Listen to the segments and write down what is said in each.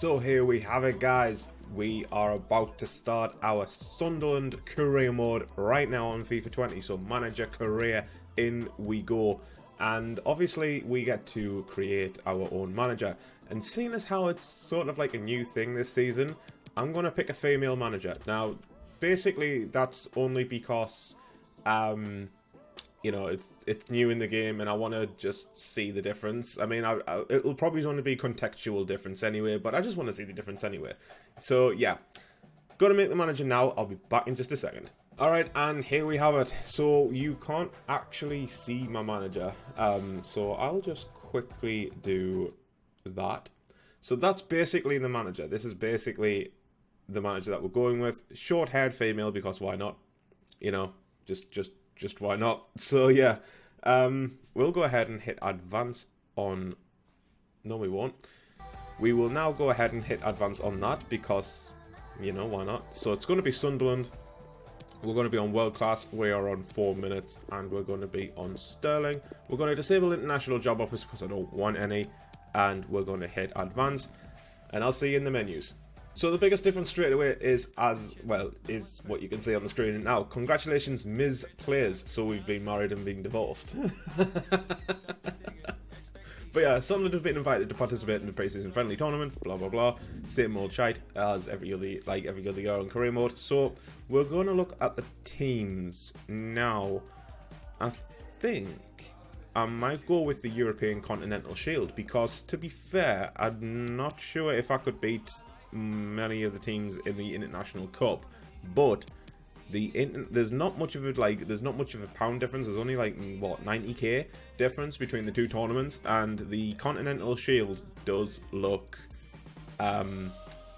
So here we have it, guys. We are about to start our Sunderland career mode right now on FIFA 20. So manager career, in we go. And obviously we get to create our own manager. And seeing as how it's sort of like a new thing this season, I'm going to pick a female manager. Now, basically that's only because, you know, it's new in the game and I want to just see the difference. I mean, it'll probably only be contextual difference anyway, but I just want to see the difference anyway. So yeah, gonna make the manager now. I'll be back in just a second. Alright, and here we have it. So you can't actually see my manager, so I'll just quickly do that. So that's basically the manager. This is basically the manager that we're going with. Short-haired female, because why not? You know, just why not? So yeah, we'll go ahead and hit advance on... No, we won't. We will now go ahead and hit advance on that because, you know, why not? So it's going to be Sunderland. We're going to be on world class. We are on 4 minutes, and we're going to be on Sterling. We're going to disable international job offers because I don't want any, and we're going to hit advance, and I'll see you in the menus. So the biggest difference straight away is is what you can see on the screen now. Congratulations, Ms. Players. So we've been married and been divorced. But yeah, Sunderland have been invited to participate in the Preseason friendly tournament, blah blah blah. Same old shite as every other year on career mode. So we're going to look at the teams now. I think I might go with the European Continental Shield because, to be fair, I'm not sure if I could beat many of the teams in the International Cup, but there's not much of a pound difference. There's only like what 90k difference between the two tournaments, and the Continental Shield does look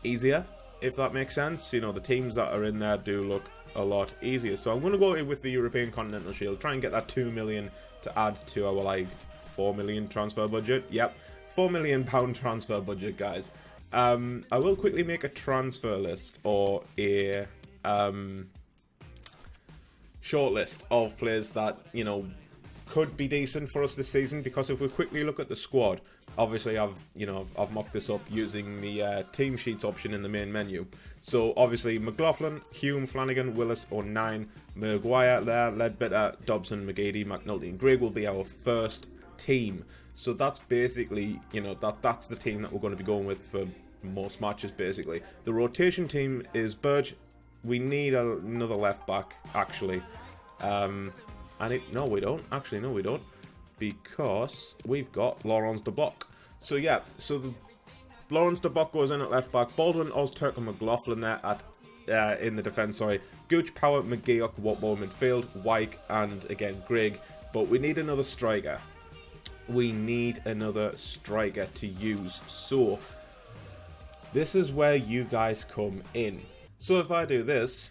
easier, if that makes sense. You know, the teams that are in there do look a lot easier. So I'm going to go with the European Continental Shield, try and get that 2 million to add to our like 4 million transfer budget. Yep, £4 million transfer budget, guys. I will quickly make a transfer list or a shortlist of players that, you know, could be decent for us this season, because if we quickly look at the squad, obviously I've mocked this up using the team sheets option in the main menu. So obviously McLaughlin, Hume, Flanagan, Willis, O'Nien, Maguire there, Ledbetter, Dobson, McGeady, McNulty and Grigg will be our first team. So that's basically, you know, that's the team that we're going to be going with for most matches basically. The rotation team is Burge. We need another left back, actually. No, we don't. Actually, no, we don't. Because we've got Laurence de Bock. So, yeah. So, Laurence de Bock goes in at left back. Baldwin, Ozturk and McLaughlin there in the defence, sorry. Gooch, Power, McGeoch, Watmore midfield, Wyke, and, again, Grigg. But we need another striker. We need another striker to use. So, this is where you guys come in. So if I do this,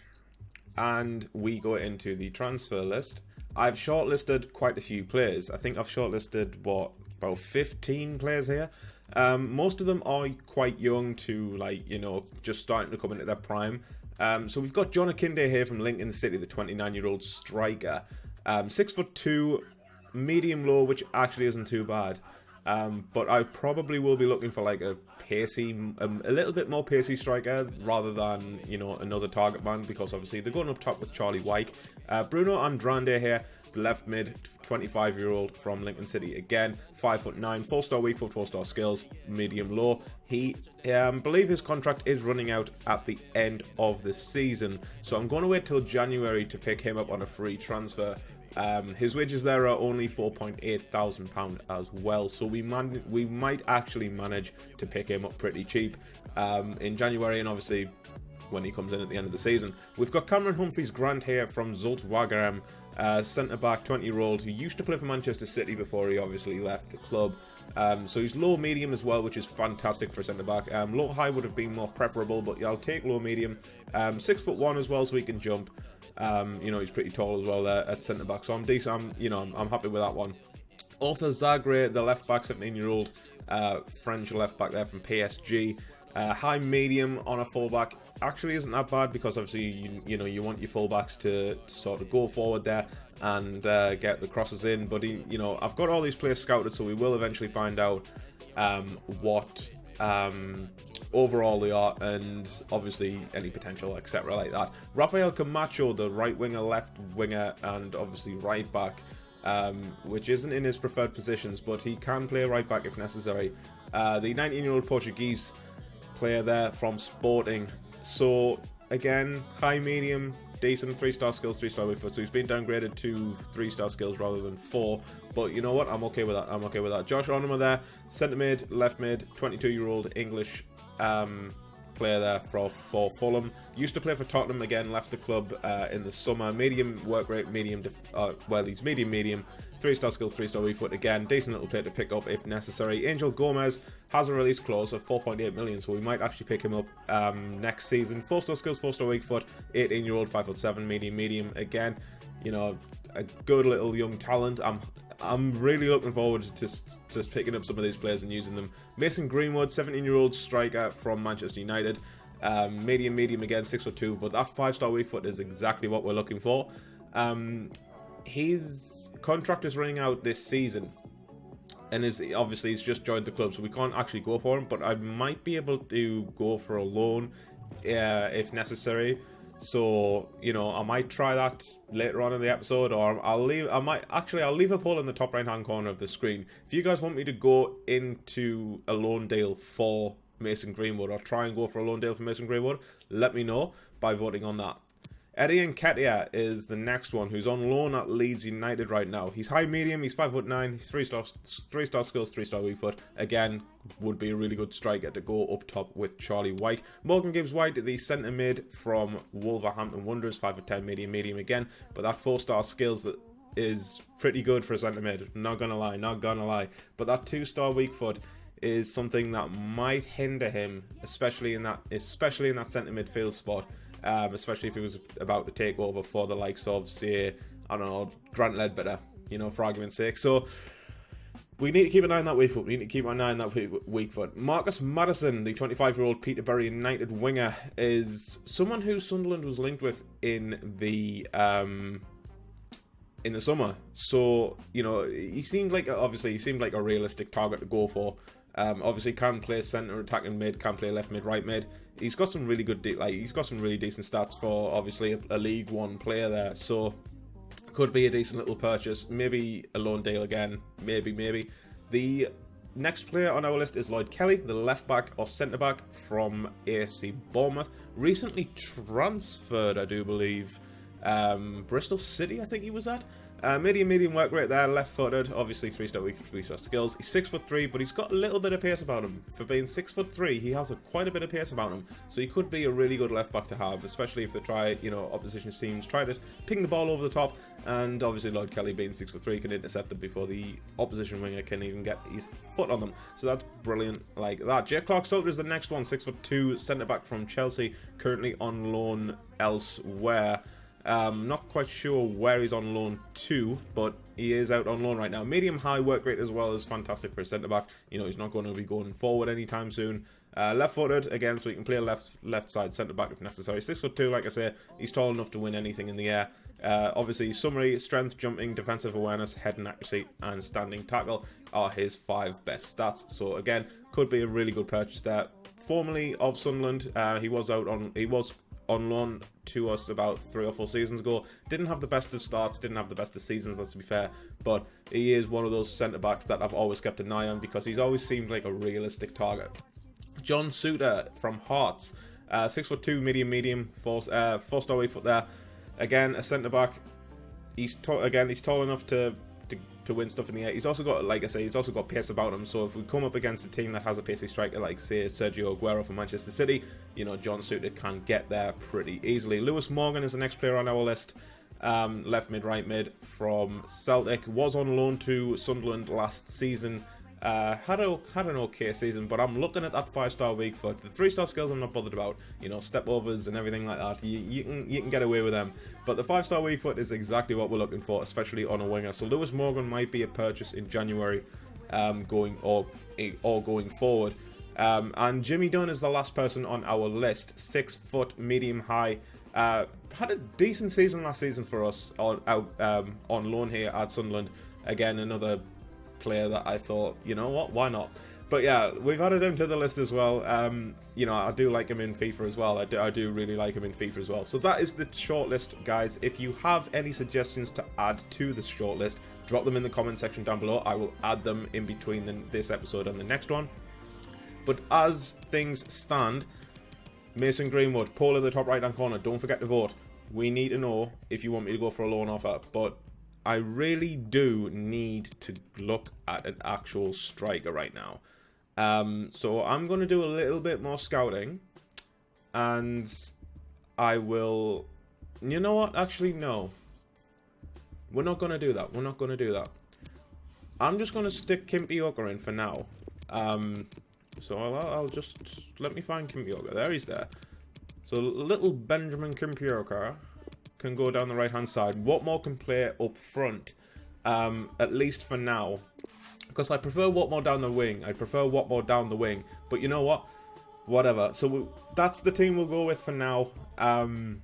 and we go into the transfer list, I've shortlisted quite a few players. I think I've shortlisted, about 15 players here. Most of them are quite young to, like, you know, just starting to come into their prime. So we've got John Akinde here from Lincoln City, the 29-year-old striker. 6'2", medium low, which actually isn't too bad. But I probably will be looking for like a pacey, a little bit more pacey striker rather than, you know, another target man, because obviously they're going up top with Charlie Wyke. Bruno Andrade here, left mid, 25-year-old from Lincoln City again, 5'9", 4-star weak foot, 4-star skills, medium low. He believe his contract is running out at the end of the season, so I'm going to wait till January to pick him up on a free transfer. His wages there are only £4,800 as well, so we might actually manage to pick him up pretty cheap in January, and obviously when he comes in at the end of the season. We've got Cameron Humphreys Grant here from Zulte Waregem, centre-back, 20-year-old, who used to play for Manchester City before he obviously left the club. So he's low-medium as well, which is fantastic for centre-back. Low-high would have been more preferable, but yeah, I'll take low-medium. 6'1" as well, so he can jump. You know, he's pretty tall as well there at centre back, so I'm decent. I'm happy with that one. Arthur Zagre, the left back, 17-year-old French left back there from PSG. High medium on a fullback actually isn't that bad, because obviously you want your fullbacks to sort of go forward there and get the crosses in. But I've got all these players scouted, so we will eventually find out what overall they are, and obviously any potential, etc. like that. Rafael Camacho, the right winger, left winger, and obviously right back, which isn't in his preferred positions, but he can play right back if necessary. The 19-year-old Portuguese player there from Sporting. So again, high, medium, decent, 3-star skills, 3-star weak foot. So he's been downgraded to 3-star skills rather than 4. But you know what? I'm okay with that. I'm okay with that. Josh Onuma there, centre mid, left mid, 22-year-old English player there for Fulham. Used to play for Tottenham, again, left the club in the summer. Medium work rate, medium, well, he's medium. 3-star skills, 3-star weak foot. Again, decent little player to pick up if necessary. Angel Gomez has a release clause of 4.8 million, so we might actually pick him up next season. 4-star skills, 4-star weak foot. 18-year-old, 5'7", medium. Again, you know, a good little young talent. I'm really looking forward to just picking up some of these players and using them. Mason Greenwood, 17-year-old striker from Manchester United. Medium again, 6'2", but that 5-star weak foot is exactly what we're looking for. His contract is running out this season, and obviously he's just joined the club, so we can't actually go for him, but I might be able to go for a loan if necessary. So, you know, I might try that later on in the episode, or I'll leave a poll in the top right hand corner of the screen. If you guys want me to go into a loan deal for Mason Greenwood, or try and go for a loan deal for Mason Greenwood, let me know by voting on that. Eddie Nketiah is the next one, who's on loan at Leeds United right now. He's high medium, he's 5'9", he's 3-star skills, 3-star weak foot. Again, would be a really good striker to go up top with Charlie White. Morgan Gibbs-White, the centre mid from Wolverhampton Wanderers, 5'10", medium again. But that 4-star skills that is pretty good for a centre mid. Not gonna lie. But that 2-star weak foot is something that might hinder him, especially in that centre midfield spot. Especially if he was about to take over for the likes of, say, I don't know, Grant Ledbetter, you know, for argument's sake. So we need to keep an eye on that weak foot. Marcus Maddison, the 25-year-old Peterborough United winger, is someone who Sunderland was linked with in the summer. So, you know, he seemed like a realistic target to go for. Obviously can play centre, attacking mid, can play left mid, right mid. He's got some really good, he's got some really decent stats for obviously a League One player there. So could be a decent little purchase. Maybe a loan deal again. Maybe. The next player on our list is Lloyd Kelly, the left back or centre back from AFC Bournemouth. Recently transferred, I do believe, Bristol City, I think he was at. Medium work rate there, left-footed, obviously 3-star weak, 3-star skills. He's 6'3", but he's got a little bit of pace about him. For being 6'3", he has quite a bit of pace about him. So he could be a really good left-back to have, especially if they try, you know, opposition teams try to ping the ball over the top. And obviously Lloyd Kelly being 6'3" can intercept them before the opposition winger can even get his foot on them. So that's brilliant like that. Jay Clark-Salter is the next one, 6'2", centre-back from Chelsea, currently on loan elsewhere. Not quite sure where he's on loan to, but he is out on loan right now. Medium-high work rate as well is fantastic for a centre-back. You know, he's not going to be going forward anytime soon. Left-footed, again, so he can play a left side centre-back if necessary. 6'2", like I say, he's tall enough to win anything in the air. Obviously, summary, strength, jumping, defensive awareness, heading accuracy, and standing tackle are his 5 best stats. So, again, could be a really good purchase there. Formerly of Sunderland, he was on loan to us about 3 or 4 seasons ago. Didn't have the best of starts, didn't have the best of seasons, let's be fair, but he is one of those centre-backs that I've always kept an eye on because he's always seemed like a realistic target. John Suter from Hearts, 6'2", medium, 4-star weak foot there. Again, a centre-back. He's tall enough to win stuff in the air. He's also got, like I say, he's also got pace about him. So if we come up against a team that has a pacey striker like, say, Sergio Aguero from Manchester City, you know, John Suter can get there pretty easily. Lewis Morgan is the next player on our list. Left mid, right mid from Celtic. Was on loan to Sunderland last season. Had an okay season, but I'm looking at that 5-star weak foot. The 3-star skills I'm not bothered about, you know, step overs and everything like that. You can get away with them, but the 5-star weak foot is exactly what we're looking for, especially on a winger. So Lewis Morgan might be a purchase in January, going forward. And Jimmy Dunn is the last person on our list. 6 foot, medium high. Had a decent season last season for us on loan here at Sunderland. Again, another player that I thought, you know what, why not? But yeah, we've added him to the list as well. You know, I do like him in FIFA as well. I do really like him in FIFA as well. So that is the shortlist, guys. If you have any suggestions to add to the shortlist, drop them in the comment section down below. I will add them in between this episode and the next one. But as things stand, Mason Greenwood, poll in the top right hand corner. Don't forget to vote. We need to know if you want me to go for a loan offer. But I really do need to look at an actual striker right now. So I'm going to do a little bit more scouting, and I will, you know what, actually no, we're not going to do that, I'm just going to stick Kimpioka in for now. So I'll just, let me find Kimpioka, there he's there. So little Benjamin Kimpioka can go down the right hand side. Watmore can play up front, at least for now. Because I prefer Watmore down the wing. But you know what? Whatever. So that's the team we'll go with for now. And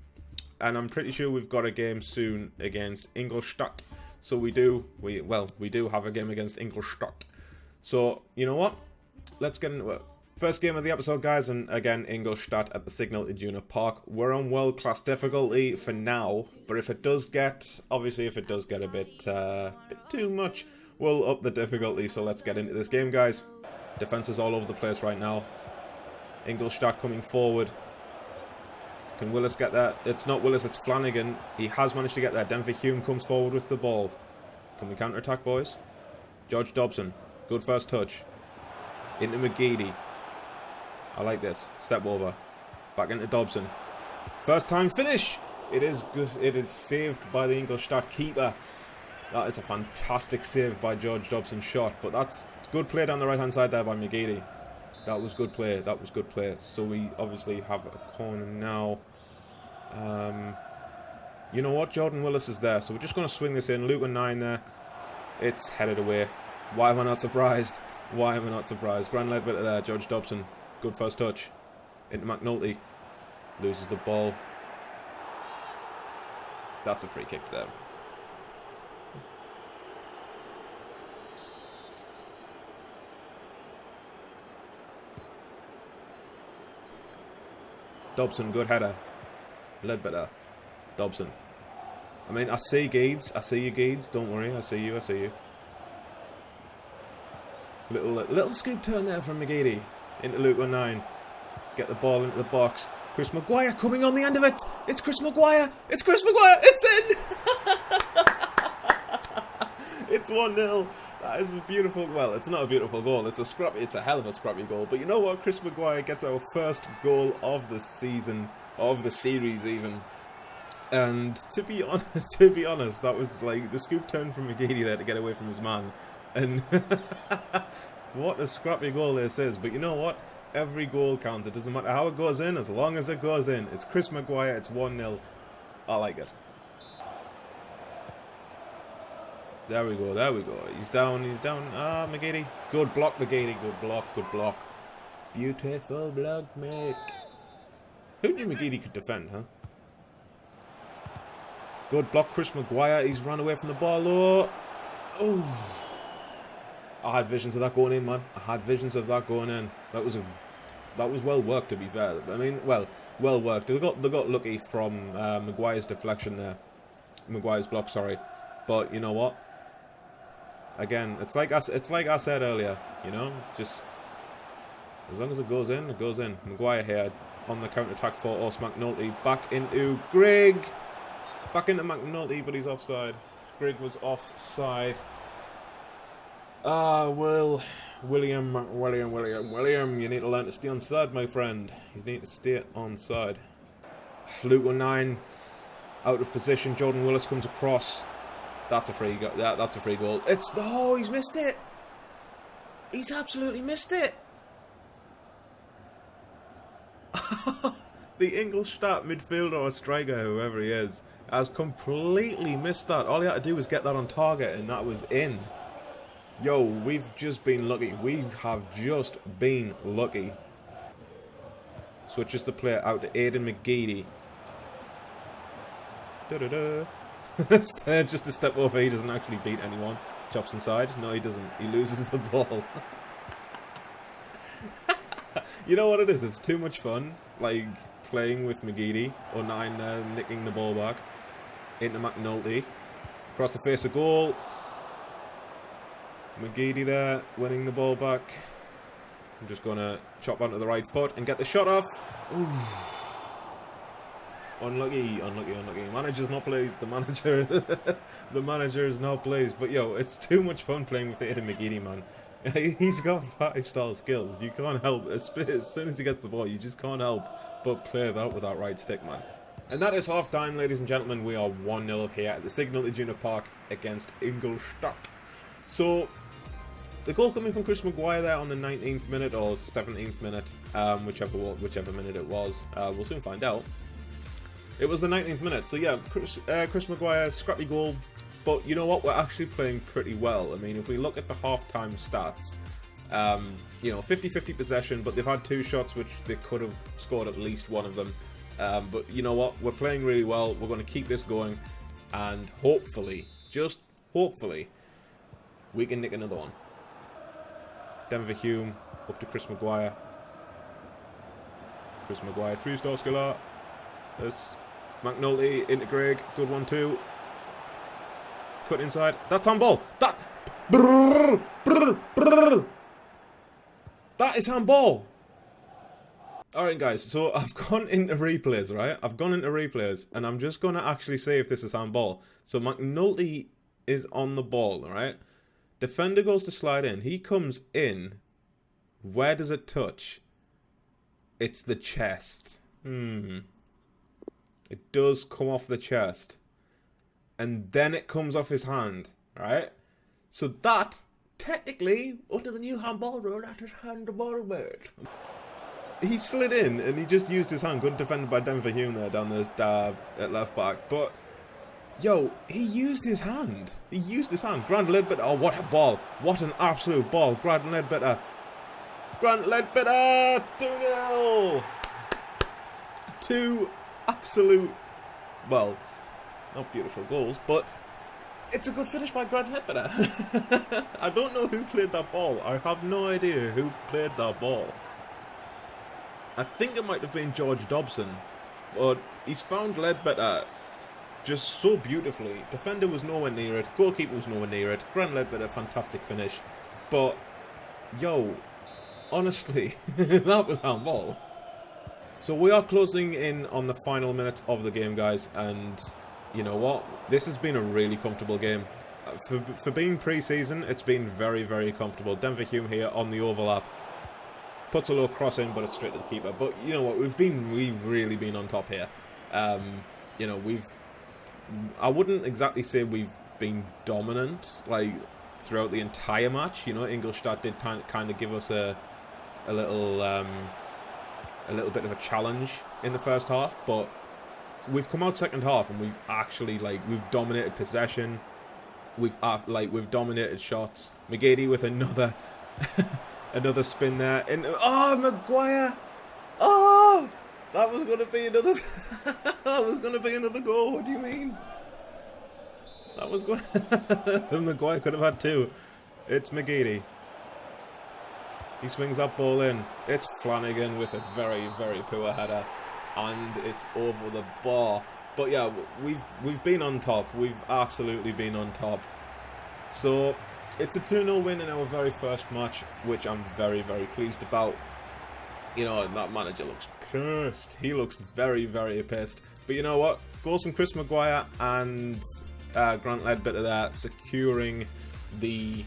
I'm pretty sure we've got a game soon against Ingolstadt. So we do have a game against Ingolstadt. So, you know what? Let's get into it. First game of the episode, guys, and again, Ingolstadt at the Signal Iduna Park. We're on world class difficulty for now, but if it does get a bit too much, we'll up the difficulty. So let's get into this game, guys. Defense is all over the place right now. Ingolstadt coming forward. Can Willis get there? It's not Willis, it's Flanagan. He has managed to get there. Denver Hume comes forward with the ball. Can we counter-attack, boys? George Dobson. Good first touch. Into McGeady. I like this. Step over. Back into Dobson. First time finish! It is good. It is saved by the Ingolstadt keeper. That is a fantastic save by George Dobson's shot. But that's good play down the right-hand side there by McGeady. That was good play. That was good play. So we obviously have a corner now. You know what? Jordan Willis is there. So we're just going to swing this in. Luton 9 there. It's headed away. Why am I not surprised? Why am I not surprised? Grand Ledbetter there. George Dobson. Good first touch. Into McNulty. Loses the ball. That's a free kick there. Dobson, good header. Ledbetter. Dobson. I mean, I see Geeds. I see you, Geeds. Don't worry. I see you. I see you. Little scoop turn there from McGeady. Into Luton 9. Get the ball into the box. Chris Maguire coming on the end of it. It's Chris Maguire. It's Chris Maguire. It's in. It's 1-0. That is a beautiful, well, it's not a beautiful goal. It's a hell of a scrappy goal. But you know what? Chris Maguire gets our first goal of the season, of the series even. And to be honest, that was like the scoop turn from McGeady there to get away from his man. And what a scrappy goal this is. But you know what? Every goal counts. It doesn't matter how it goes in, as long as it goes in. It's Chris Maguire. It's 1-0. I like it. There we go, there we go. He's down. Ah, McGeady. Good block, McGeady. Good block. Beautiful block, mate. Who knew McGeady could defend, huh? Good block, Chris Maguire. He's run away from the ball. Oh. I had visions of that going in, man. I had visions of that going in. That was well worked, to be fair. I mean, well worked. They got lucky from Maguire's deflection there. Maguire's block, sorry. But you know what? Again, it's like I said earlier, you know, just as long as it goes in, it goes in. Maguire here on the counter-attack for us. McNulty back into Grigg. Back into McNulty, but he's offside. Grigg was offside. William, you need to learn to stay on side, my friend. You need to stay on side. Luton 9 out of position. Jordan Willis comes across. That's a free goal. Yeah, that's a free goal. He's missed it. He's absolutely missed it. The Ingolstadt midfielder or striker, whoever he is, has completely missed that. All he had to do was get that on target, and that was in. Yo, we've just been lucky. We have just been lucky. Switches the player out to Aidan McGeady. Just a step over. He doesn't actually beat anyone. Chops inside. No, he doesn't. He loses the ball. You know what it is? It's too much fun, like, playing with McGeady, or 9 there, nicking the ball back, into McNulty, across the face of goal, McGeady there, winning the ball back. I'm just going to chop onto the right foot and get the shot off. Ooh. Unlucky, unlucky, unlucky. Manager's not pleased. The manager is not pleased. But yo, it's too much fun playing with Aidan McGeady, man. He's got 5-star skills. You can't help. As soon as he gets the ball, you just can't help but play about with that right stick, man. And that is half time, ladies and gentlemen. We are 1-0 up here at the Signal Iduna Park against Ingolstadt. So the goal coming from Chris Maguire there on the 19th minute or 17th minute, whichever minute it was. We'll soon find out. It was the 19th minute, so yeah, Chris Maguire, scrappy goal, but you know what, we're actually playing pretty well. I mean, if we look at the half-time stats, you know, 50-50 possession, but they've had 2 shots which they could have scored at least one of them. But you know what, we're playing really well, we're going to keep this going, and hopefully, just hopefully, we can nick another one. Denver Hume, up to Chris Maguire. Chris Maguire, 3-star skill. This McNulty into Greg, good one too. Cut inside. That's handball. That is handball. Alright guys, so I've gone into replays, right? I've gone into replays and I'm just gonna actually say if this is handball. So McNulty is on the ball, right? Defender goes to slide in. He comes in. Where does it touch? It's the chest. It does come off the chest. And then it comes off his hand, right? So that, technically, under the new handball rule, that is handball, mate. He slid in and he just used his hand. Good defended by Denver Hume there down the at left back. But, yo, he used his hand. He used his hand. Grant Ledbetter, oh, what a ball. What an absolute ball. Grant Ledbetter. 2-0. 2 absolute, well, not beautiful goals, but it's a good finish by Grant Ledbetter. I don't know who played that ball. I have no idea who played that ball. I think it might have been George Dobson, but he's found Ledbetter just so beautifully. Defender was nowhere near it. Goalkeeper was nowhere near it. Grant Ledbetter, fantastic finish. But, yo, honestly, that was handball. So we are closing in on the final minutes of the game, guys, and you know what? This has been a really comfortable game. For being pre-season, it's been very, very comfortable. Denver Hume here on the overlap. Puts a low cross in, but it's straight to the keeper. But you know what? We've really been on top here. You know, I wouldn't exactly say we've been dominant, like, throughout the entire match. You know, Ingolstadt did kind of give us a little bit of a challenge in the first half, but we've come out second half and we've actually, like, we've dominated possession, we've dominated shots. McGeady with another another spin there, and oh, Maguire, oh, that was going to be another that was going to be another goal. What do you mean? That was going Maguire could have had 2. It's McGeady. He swings that ball in. It's Flanagan with a very, very poor header. And it's over the bar. But yeah, we've been on top. We've absolutely been on top. So, it's a 2-0 win in our very first match, which I'm very, very pleased about. You know, that manager looks pissed. He looks very, very pissed. But you know what? Goals from Chris Maguire and Grant Ledbetter there, securing the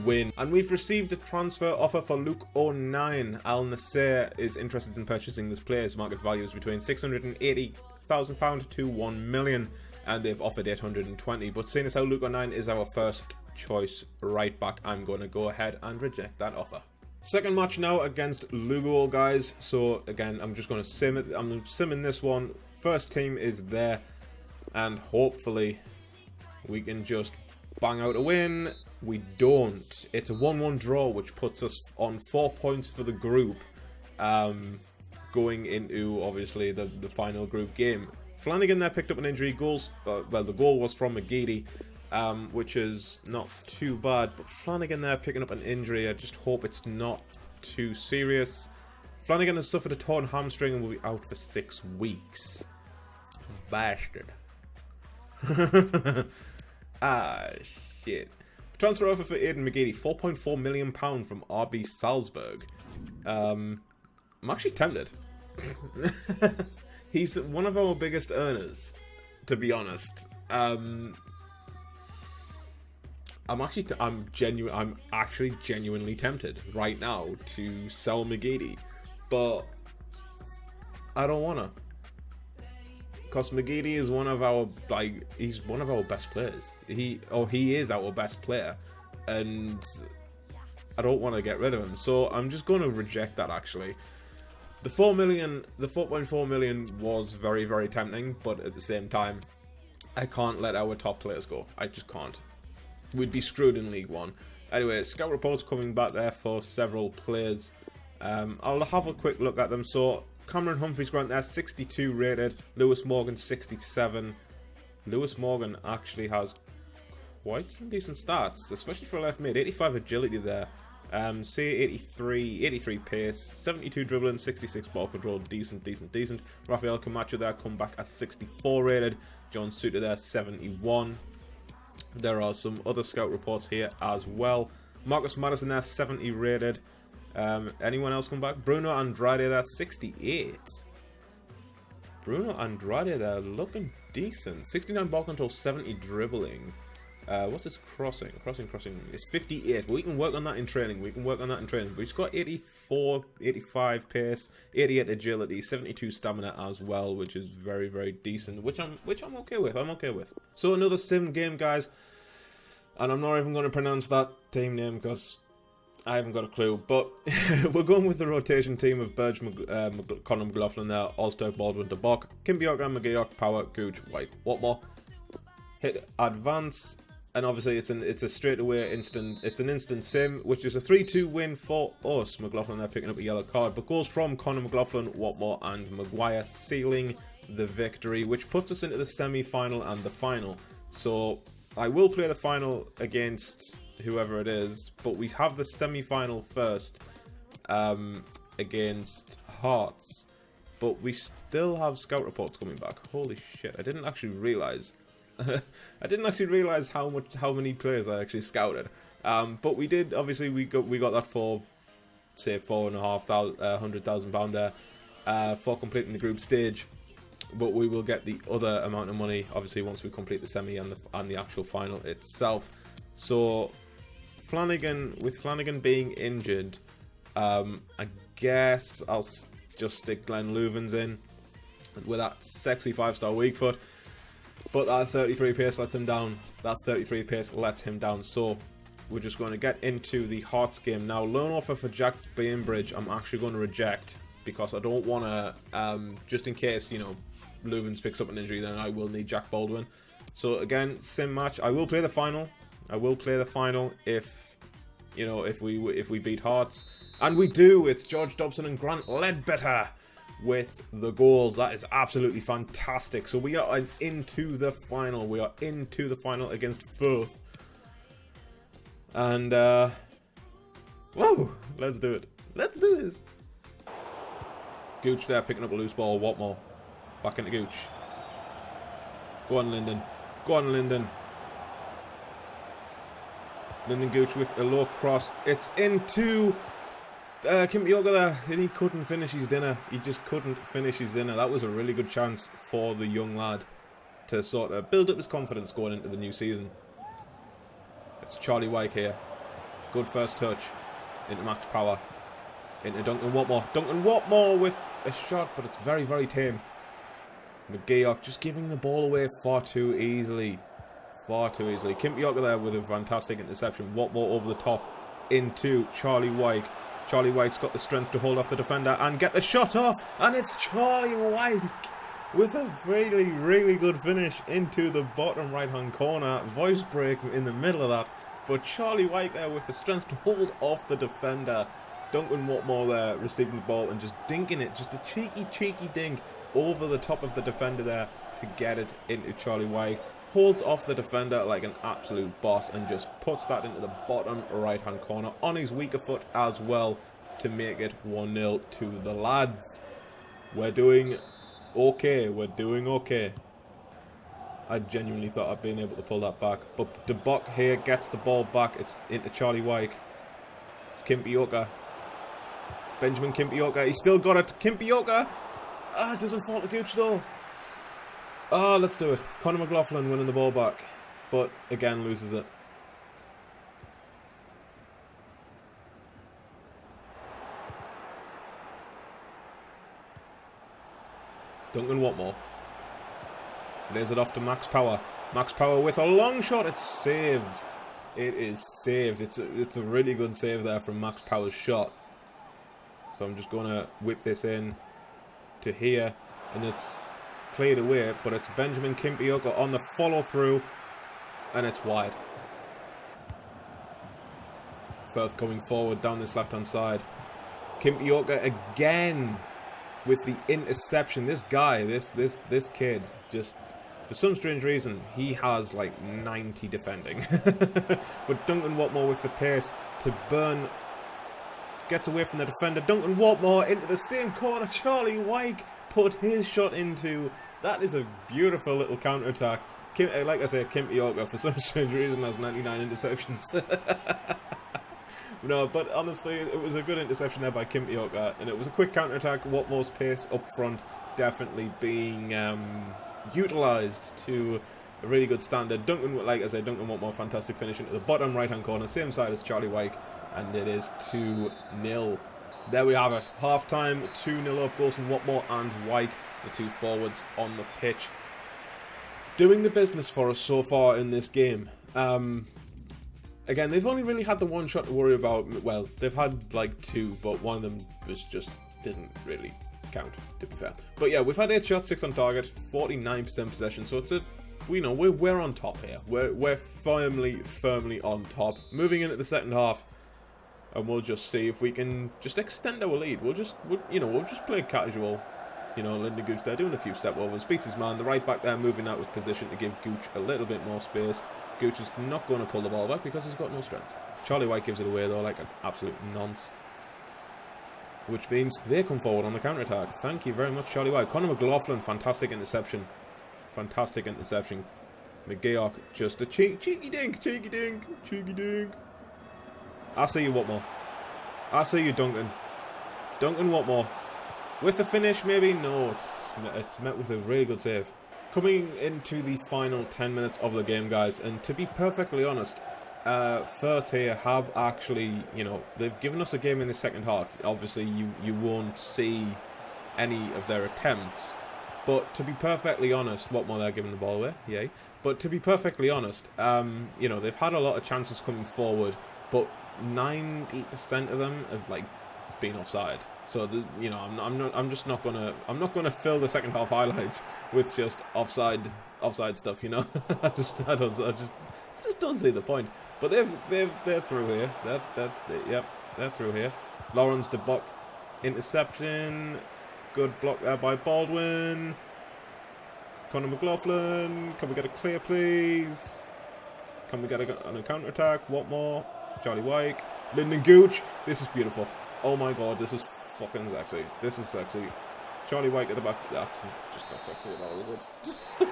win. And we've received a transfer offer for Luke 09. Al Nasser is interested in purchasing this player. His market value is between £680,000 to £1 million, and they've offered 820. But seeing as how Luke 09 is our first choice right back, I'm going to go ahead and reject that offer. Second match now against Lugo, guys. So again, I'm just going to sim it. I'm simming this one. First team is there, and hopefully we can just bang out a win. We don't. It's a 1-1 draw, which puts us on 4 points for the group, going into, obviously, the final group game. Flanagan there picked up an injury. The goal was from McGeady, which is not too bad. But Flanagan there picking up an injury. I just hope it's not too serious. Flanagan has suffered a torn hamstring and will be out for 6 weeks. Bastard. Ah, shit. Transfer offer for Aidan McGeady, £4.4 million from RB Salzburg. I'm actually tempted. He's one of our biggest earners, to be honest. I'm actually genuinely tempted right now to sell McGeady, but I don't wanna, because McGeady is one of our he's one of our best players. He is our best player, and I don't want to get rid of him. So I'm just going to reject that. Actually, the 4.4 million was very, very tempting, but at the same time, I can't let our top players go. I just can't. We'd be screwed in League One. Anyway, scout reports coming back there for several players. I'll have a quick look at them. So Cameron Humphreys Grant there, 62 rated. Lewis Morgan, 67. Lewis Morgan actually has quite some decent stats, especially for a left mid. 85 agility there. Say 83 pace, 72 dribbling, 66 ball control. Decent. Rafael Camacho there, come back as 64 rated. John Suter there, 71. There are some other scout reports here as well. Marcus Madison there, 70 rated. Anyone else come back? Bruno Andrade there, 68. Bruno Andrade there, looking decent. 69 ball control, 70 dribbling. What's his crossing? Crossing. It's 58. But we can work on that in training. But he's got 84, 85 pace, 88 agility, 72 stamina as well, which is very, very decent. Which I'm okay with. So another sim game, guys. And I'm not even going to pronounce that team name because I haven't got a clue. But we're going with the rotation team of Burge, Conor McLaughlin there, Allstark, Baldwin, De Bock, Kim Bjorkgren, McGeoch, Power, Gooch, White. What more? Hit advance. And obviously it's a straightaway instant sim, which is a 3-2 win for us. McLaughlin there picking up a yellow card, but goes from Conor McLaughlin, Watmore and Maguire, sealing the victory, which puts us into the semi-final and the final. So I will play the final against whoever it is, but we have the semi-final first against Hearts. But we still have scout reports coming back. Holy shit, I didn't actually realise. I didn't actually realise how many players I actually scouted. But we did. Obviously, we got that for, say, £450,000 there for completing the group stage. But we will get the other amount of money, obviously, once we complete the semi and the actual final itself. So Flanagan being injured, I guess I'll just stick Glenn Louvens in with that sexy 5-star weak foot. But that 33 pace lets him down. So we're just going to get into the Hearts game now. Loan offer for Jack Bainbridge, I'm actually going to reject because I don't want to, just in case, Louvens picks up an injury, then I will need Jack Baldwin. So again, sim match. I will play the final. If we beat Hearts, and we do. It's George Dobson and Grant Ledbetter with the goals. That is absolutely fantastic. So we are into the final. We are into the final against Firth. And whoa, let's do it. Let's do this. Gooch there picking up a loose ball. Watmore back into Gooch. Go on, Linden. Linden Gooch with a low cross. It's into Kim Yoga there, and he couldn't finish his dinner. He just couldn't finish his dinner. That was a really good chance for the young lad to sort of build up his confidence going into the new season. It's Charlie Wyke here. Good first touch. Into Max Power. Into Duncan Watmore. Duncan Watmore with a shot, but it's very, very tame. McGeoch just giving the ball away far too easily. Kim Yoga there with a fantastic interception. Watmore over the top into Charlie Wyke. Charlie Wyke's got the strength to hold off the defender and get the shot off. And it's Charlie Wyke with a really, really good finish into the bottom right-hand corner. Voice break in the middle of that. But Charlie Wyke there with the strength to hold off the defender. Duncan Watmore there receiving the ball and just dinking it. Just a cheeky dink over the top of the defender there to get it into Charlie Wyke. Holds off the defender like an absolute boss and just puts that into the bottom right-hand corner on his weaker foot as well to make it 1-0 to the lads. We're doing okay. We're doing okay. I genuinely thought I'd been able to pull that back. But De Bock here gets the ball back. It's into Charlie Wyke. It's Kimpioka. Benjamin Kimpioka. He's still got it. Kimpioka. Ah, it doesn't fall to Gooch though. Ah, let's do it. Conor McLaughlin winning the ball back. But again, loses it. Duncan Watmore. Lays it off to Max Power. Max Power with a long shot. It's saved. It is saved. It's a really good save there from Max Power's shot. So I'm just going to whip this in to here. And it's cleared away. But it's Benjamin Kimpioka on the follow through. And it's wide. Firth coming forward down this left hand side. Kimpioka again with the interception. This guy, this kid, just for some strange reason he has like 90 defending. But Duncan Watmore with the pace to burn, gets away from the defender. Duncan Watmore into the same corner. Charlie Wyke put his shot into. That is a beautiful little counter attack. Like I say, Kimpioka for some strange reason has 99 interceptions. No, but honestly, it was a good interception there by Kimpioka, and it was a quick counter-attack. Watmore's pace up front definitely being utilised to a really good standard. Duncan, like I said, Duncan Watmore, fantastic finish into the bottom right-hand corner, same side as Charlie Wyke, and it is 2-0. There we have it. Half-time, 2-0 up, goals from Watmore and Wyke, the two forwards on the pitch. Doing the business for us so far in this game. Again, they've only really had the one shot to worry about. Well, they've had like two, but one of them just didn't really count, to be fair. But yeah, we've had 8 shots, 6 on target, 49% possession. So it's we're on top here. We're firmly on top. Moving into the second half, and we'll just see if we can just extend our lead. We'll just play casual. Lyndon Gooch there doing a few step overs, beats his man. The right back there moving out with position to give Gooch a little bit more space. Gooch is not going to pull the ball back because he's got no strength. Charlie Wyke gives it away though, like an absolute nonce. Which means they come forward on the counter-attack. Thank you very much, Charlie Wyke. Conor McLaughlin, fantastic interception. Fantastic interception. McGeoch, just a cheeky dink. I see you, Watmore. I see you, Duncan. Duncan Watmore. With the finish, maybe? No, it's met with a really good save. Coming into the final 10 minutes of the game, guys, and to be perfectly honest, Firth here have actually, they've given us a game in the second half. Obviously, you won't see any of their attempts, but to be perfectly honest, Watmore they're giving the ball away, yay. But to be perfectly honest, they've had a lot of chances coming forward, but 90% of them have been offside. So I'm just not gonna fill the second half highlights with just offside stuff. I just don't see the point. But they're through here. They're through here. Lawrence De Bock interception. Good block there by Baldwin. Conor McLaughlin. Can we get a clear, please? Can we get on a counter attack? Watmore. Charlie Wyke. Lyndon Gooch. This is beautiful. Oh my god, this is fucking sexy. This is sexy. Charlie Wyke at the back. That's just not sexy at all, is it?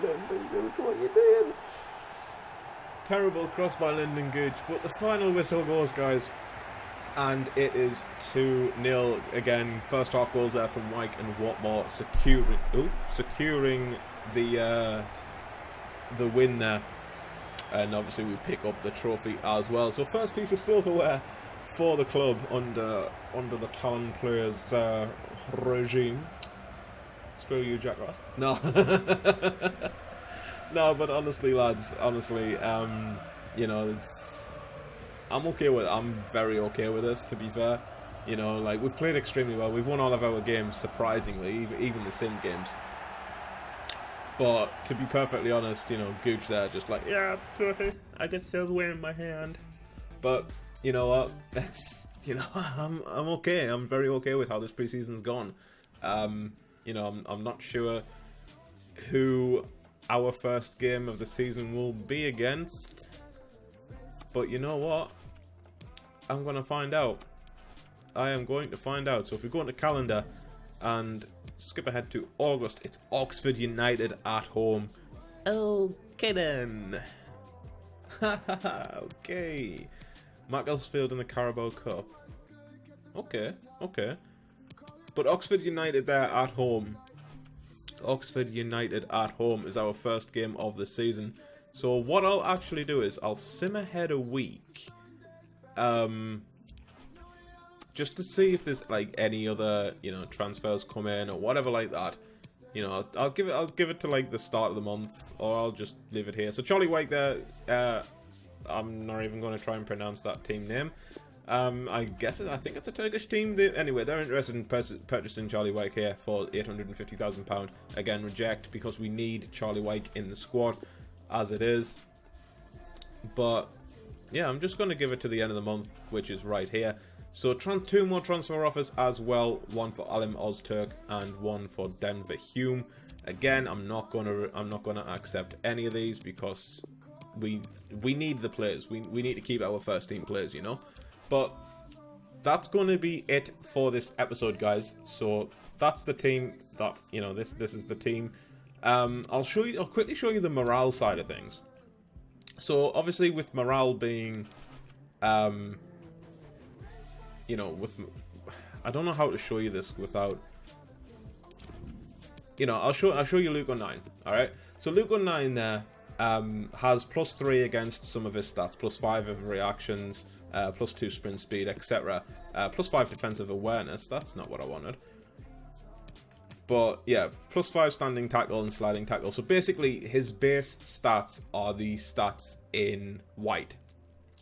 Lyndon Gooch, what are you doing? Terrible cross by Lyndon Gooch, but the final whistle goes, guys. And it is 2-0. Again, first half goals there from Wyke and Watmore securing the win there. And obviously we pick up the trophy as well. So first piece of silverware for the club under the Talon players regime. Screw you, Jack Ross. No. No, but honestly, lads, I'm okay with it. I'm very okay with this, to be fair. We've played extremely well. We've won all of our games, surprisingly, even the sim games. But to be perfectly honest, Gooch there just yeah, I get silverware in my hand. But you know what? That's I'm okay. I'm very okay with how this preseason's gone. I'm not sure who our first game of the season will be against. But you know what? I'm going to find out. I am going to find out. So if we go into calendar and skip ahead to August, it's Oxford United at home. Okay then. Okay. Macclesfield in the Carabao Cup. Okay. But Oxford United there at home. Oxford United at home is our first game of the season. So what I'll actually do is I'll sim ahead a week. Just to see if there's like any other, you know, transfers come in or whatever like that. You know, I'll give it to like the start of the month, or I'll just leave it here. So Charlie White there, I'm not even going to try and pronounce that team name. I think it's a Turkish team. Anyway, they're interested in purchasing Charlie White here for £850,000. Again, reject, because we need Charlie White in the squad as it is. But yeah, I'm just going to give it to the end of the month, which is right here. So 2 more transfer offers as well, one for Alim Ozturk and one for Denver Hume. Again, I'm not gonna accept any of these because we need the players. We need to keep our first team players, you know. But that's going to be it for this episode, guys. So that's the team that, you know, this is the team. I'll quickly show you the morale side of things. So obviously with morale being you know, I don't know how to show you this without, you know, I'll show you Luke 09. All right, so Luke 09 there has +3 against some of his stats, +5 of reactions, +2 sprint speed, etc. +5 defensive awareness. That's not what I wanted. But yeah, +5 standing tackle and sliding tackle. So basically, his base stats are the stats in white.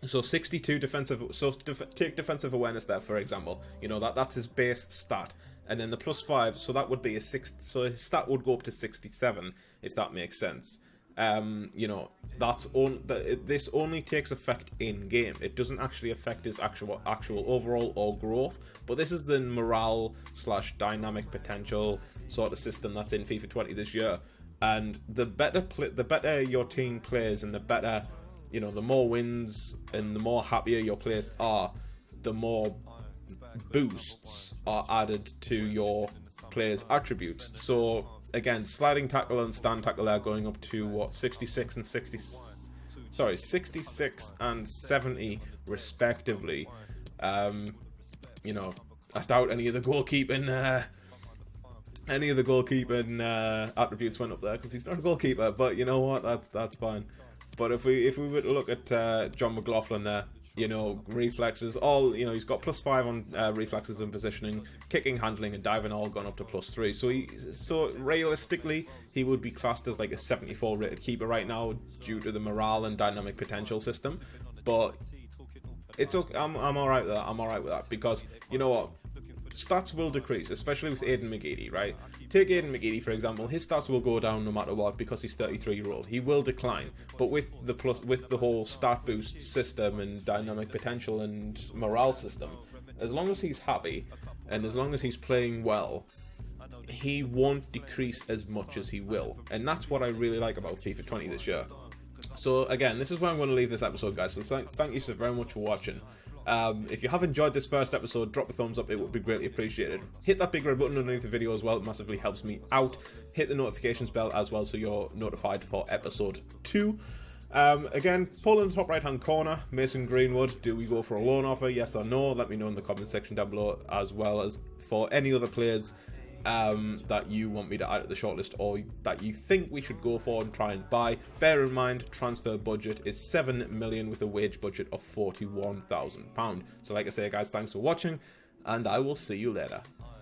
So 62 defensive. So take defensive awareness there, for example. You know, that's his base stat, and then the +5. So that would be a 6. So his stat would go up to 67, if that makes sense. You know, this only takes effect in game. It doesn't actually affect his actual overall or growth. But this is the morale / dynamic potential sort of system that's in FIFA 20 this year. And the better your team plays, and the better, you know, the more wins and the more happier your players are, the more boosts are added to your players' attributes. So again, sliding tackle and stand tackle are going up to what, 66 and 70 respectively. You know, I doubt any of the goalkeeping attributes went up there because he's not a goalkeeper. But you know what, that's fine. But if we were to look at John McLaughlin there, you know, reflexes, all, you know, he's got +5 on reflexes and positioning, kicking, handling, and diving, all gone up to +3. So realistically, he would be classed as like a 74 rated keeper right now due to the morale and dynamic potential system. But it's okay. I'm all right with that. I'm all right with that because, you know what, stats will decrease, especially with Aiden McGeady, right? Take Aiden McGeady, for example. His stats will go down no matter what because he's 33-year-old. He will decline. But with the whole stat boost system and dynamic potential and morale system, as long as he's happy and as long as he's playing well, he won't decrease as much as he will. And that's what I really like about FIFA 20 this year. So again, this is where I'm going to leave this episode, guys. So thank you so very much for watching. If you have enjoyed this first episode, drop a thumbs up, it would be greatly appreciated. Hit that big red button underneath the video as well, it massively helps me out. Hit the notifications bell as well so you're notified for episode 2. Again, pull in the top right hand corner, Mason Greenwood, do we go for a loan offer, yes or no? Let me know in the comment section down below, as well as for any other players that you want me to add to the shortlist or that you think we should go for and try and buy. Bear in mind, transfer budget is 7 million with a wage budget of £41,000. So like I say, guys, thanks for watching, and I will see you later.